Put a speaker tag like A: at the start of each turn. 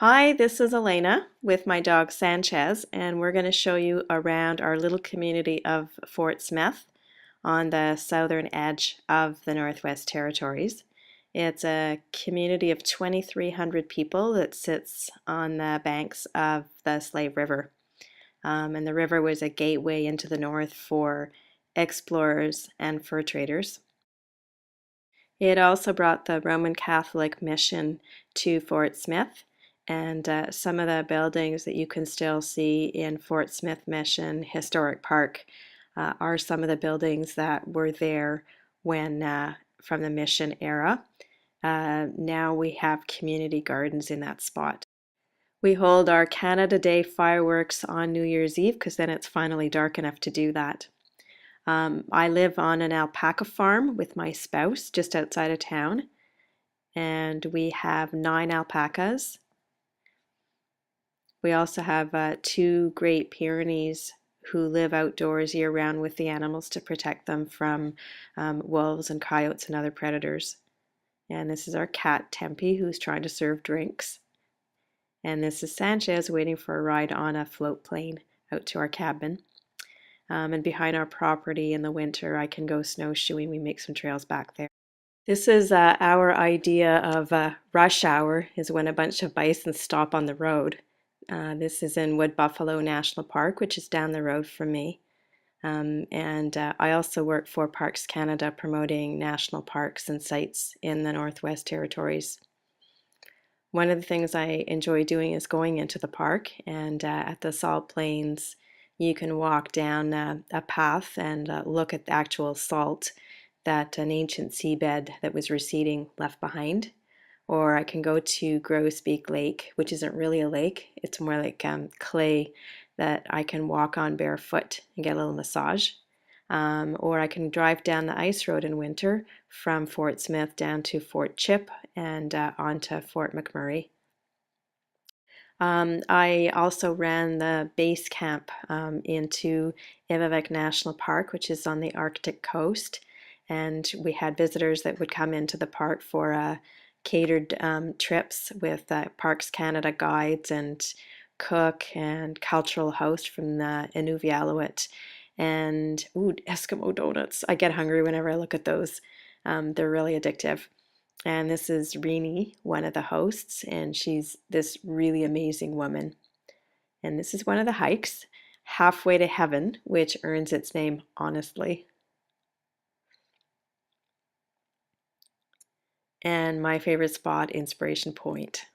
A: Hi, this is Elena with my dog Sanchez, and we're going to show you around our little community of Fort Smith on the southern edge of the Northwest Territories. It's a community of 2,300 people that sits on the banks of the Slave River. And the river was a gateway into the north for explorers and fur traders. It also brought the Roman Catholic mission to Fort Smith, and some of the buildings that you can still see in Fort Smith Mission Historic Park are some of the buildings that were there when from the mission era. Now we have community gardens in that spot. We hold our Canada Day fireworks on New Year's Eve because then it's finally dark enough to do that. I live on an alpaca farm with my spouse just outside of town, and we have 9 alpacas. We also have 2 Great Pyrenees who live outdoors year-round with the animals to protect them from wolves and coyotes and other predators. And this is our cat Tempe, who's trying to serve drinks. And this is Sanchez waiting for a ride on a float plane out to our cabin. And behind our property in the winter, I can go snowshoeing. We make some trails back there. This is our idea of rush hour, is when a bunch of bison stop on the road. This is in Wood Buffalo National Park, which is down the road from me. And I also work for Parks Canada promoting national parks and sites in the Northwest Territories. One of the things I enjoy doing is going into the park, and at the salt plains you can walk down a path and look at the actual salt that an ancient seabed that was receding left behind. Or I can go to Grosbeak Lake, which isn't really a lake, it's more like clay that I can walk on barefoot and get a little massage. Or I can drive down the ice road in winter from Fort Smith down to Fort Chip and onto Fort McMurray. I also ran the base camp into Ivvavik National Park, which is on the Arctic coast, and we had visitors that would come into the park for catered trips with Parks Canada guides and cook and cultural host from the Inuvialuit. And ooh, Eskimo donuts. I get hungry whenever I look at those. They're really addictive. And this is Rini, one of the hosts, and she's this really amazing woman. And this is one of the hikes, Halfway to Heaven, which earns its name honestly. And my favorite spot, Inspiration Point.